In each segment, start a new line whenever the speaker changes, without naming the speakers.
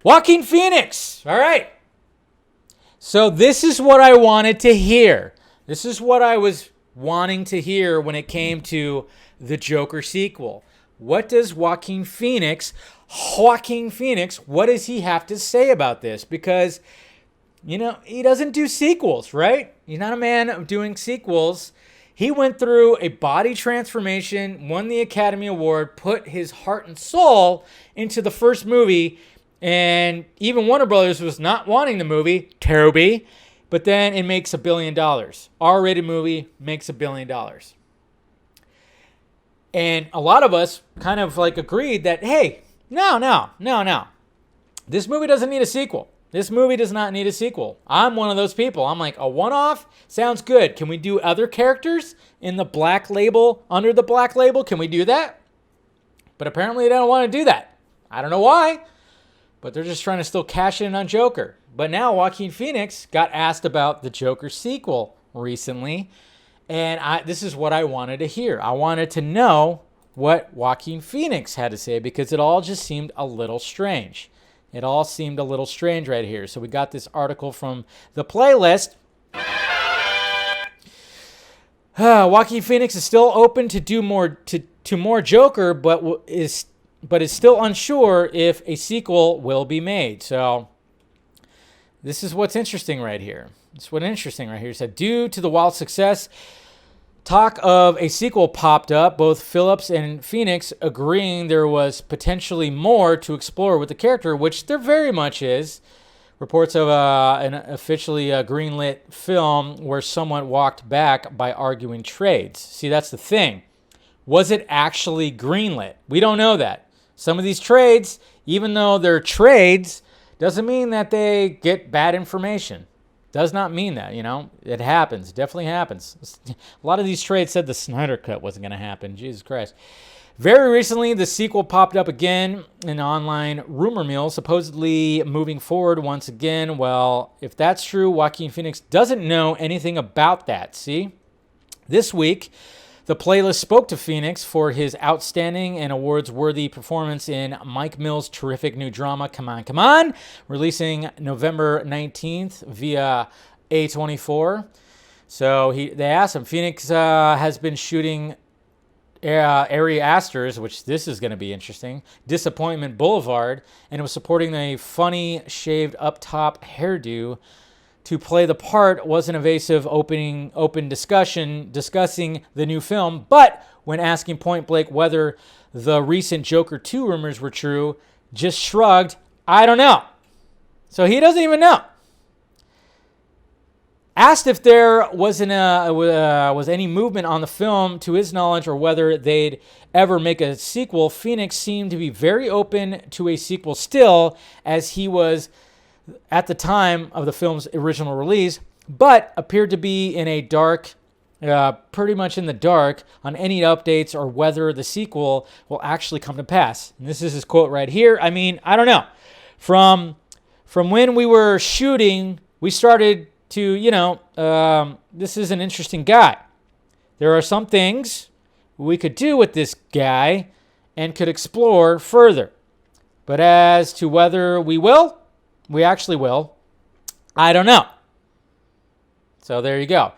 Joaquin Phoenix. All right. So this is what I wanted to hear. This is what I was wanting to hear when it came to the Joker sequel. What does Joaquin Phoenix, what does he have to say about this? Because, he doesn't do sequels, right? He's not a man of doing sequels. He went through a body transformation, won the Academy Award, put his heart and soul into the first movie, and even Warner Brothers was not wanting the movie, Toby, but then it makes $1 billion. R-rated movie makes $1 billion. And a lot of us kind of agreed that, hey, no. This movie doesn't need a sequel. This movie does not need a sequel. I'm one of those people. I'm like, a one-off sounds good. Can we do other characters in the black label, under the black label? Can we do that? But apparently they don't want to do that. I don't know why, but they're just trying to still cash in on Joker. But now Joaquin Phoenix got asked about the Joker sequel recently, and this is what I wanted to hear. I wanted to know what Joaquin Phoenix had to say because it all just seemed a little strange. It all seemed a little strange right here. So we got this article from the playlist. Joaquin Phoenix is still open to do more to more Joker, but is still unsure if a sequel will be made. So this is what's interesting right here. It said, due to the wild success, talk of a sequel popped up, both Phillips and Phoenix agreeing there was potentially more to explore with the character, which there very much is. Reports of an officially greenlit film where someone walked back by arguing trades. See, that's the thing. Was it actually greenlit? We don't know that. Some of these trades, even though they're trades, doesn't mean that they get bad information. Does not mean that, It happens. It definitely happens. A lot of these trades said the Snyder Cut wasn't going to happen. Jesus Christ. Very recently, the sequel popped up again in an online rumor mill, supposedly moving forward once again. Well, if that's true, Joaquin Phoenix doesn't know anything about that, see? This week, the playlist spoke to Phoenix for his outstanding and awards-worthy performance in Mike Mills' terrific new drama, Come On, releasing November 19th via A24. So they asked him, Phoenix has been shooting Ari Aster's, which this is going to be interesting, Disappointment Boulevard, and it was supporting a funny shaved up-top hairdo. To play the part was an evasive open discussion discussing the new film, but when asking point blank whether the recent Joker 2 rumors were true, just shrugged, I don't know. So he doesn't even know. Asked if there was any movement on the film to his knowledge or whether they'd ever make a sequel, Phoenix seemed to be very open to a sequel still, as he was at the time of the film's original release, but appeared to be in a pretty much in the dark on any updates or whether the sequel will actually come to pass. And this is his quote right here. I mean, I don't know. From when we were shooting, we started to, this is an interesting guy. There are some things we could do with this guy and could explore further. But as to whether we actually will, I don't know. So there you go.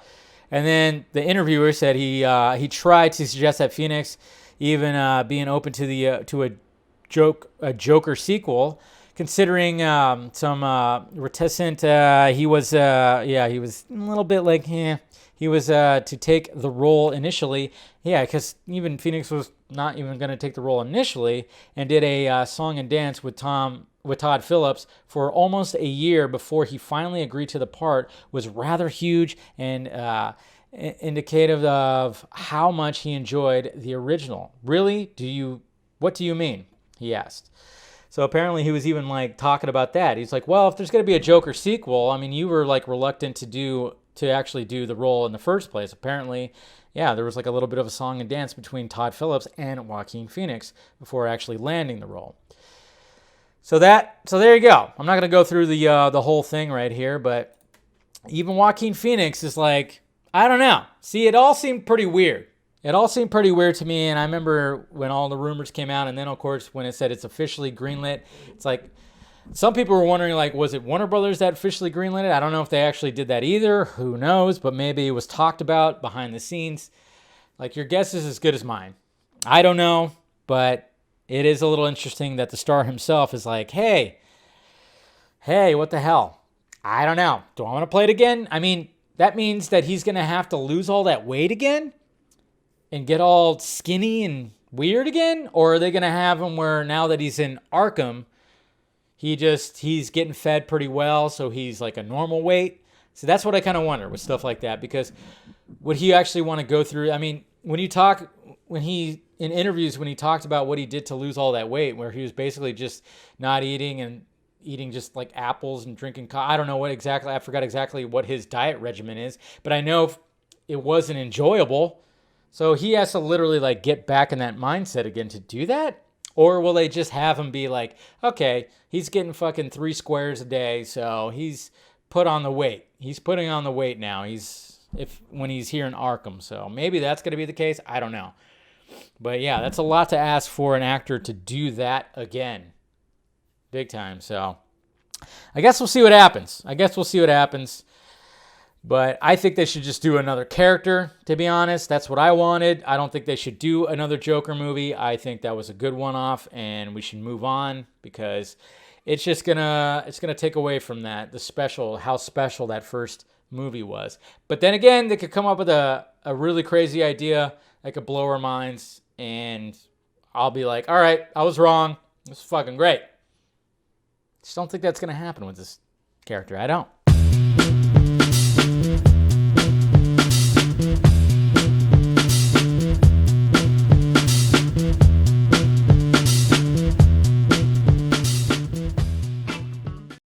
And then the interviewer said he tried to suggest that Phoenix even being open to a Joker sequel, considering some reticent. He was a little bit like, he was to take the role initially. Yeah, because even Phoenix was not even going to take the role initially, and did a song and dance with Todd Phillips for almost a year before he finally agreed to the part, was rather huge and indicative of how much he enjoyed the original. Really? What do you mean? He asked. So apparently he was even talking about that. He's like, well, if there's going to be a Joker sequel, I mean, you were reluctant to actually do the role in the first place. Apparently, yeah, there was a little bit of a song and dance between Todd Phillips and Joaquin Phoenix before actually landing the role. So there you go. I'm not going to go through the whole thing right here, but even Joaquin Phoenix is like, I don't know. See, it all seemed pretty weird. It all seemed pretty weird to me, and I remember when all the rumors came out, and then, of course, when it said it's officially greenlit, it's like, Some people were wondering, like, was it Warner Brothers that officially greenlit it? I don't know if they actually did that either. Who knows? But maybe it was talked about behind the scenes. Like, your guess is as good as mine. I don't know, but it is a little interesting that the star himself is like, hey, what the hell? I don't know. Do I want to play it again? I mean, that means that he's going to have to lose all that weight again and get all skinny and weird again? Or are they going to have him where now that he's in Arkham, he's getting fed pretty well, so he's like a normal weight? So that's what I kind of wonder with stuff like that, because would he actually want to go through? I mean, in interviews, when he talked about what he did to lose all that weight, where he was basically just not eating and eating just like apples and drinking coffee. I don't know what exactly, I forgot exactly what his diet regimen is, but I know it wasn't enjoyable. So he has to literally like get back in that mindset again to do that. Or will they just have him be like, okay, he's getting fucking 3 squares a day, so he's put on the weight. He's putting on the weight now. When he's here in Arkham. So maybe that's going to be the case. I don't know. But yeah, that's a lot to ask for an actor to do that again. Big time. So I guess we'll see what happens. But I think they should just do another character, to be honest. That's what I wanted. I don't think they should do another Joker movie. I think that was a good one-off, and we should move on, because it's just gonna take away from that, how special that first movie was. But then again, they could come up with a really crazy idea that could blow our minds, and I'll be like, all right, I was wrong. It was fucking great. Just don't think that's going to happen with this character. I don't.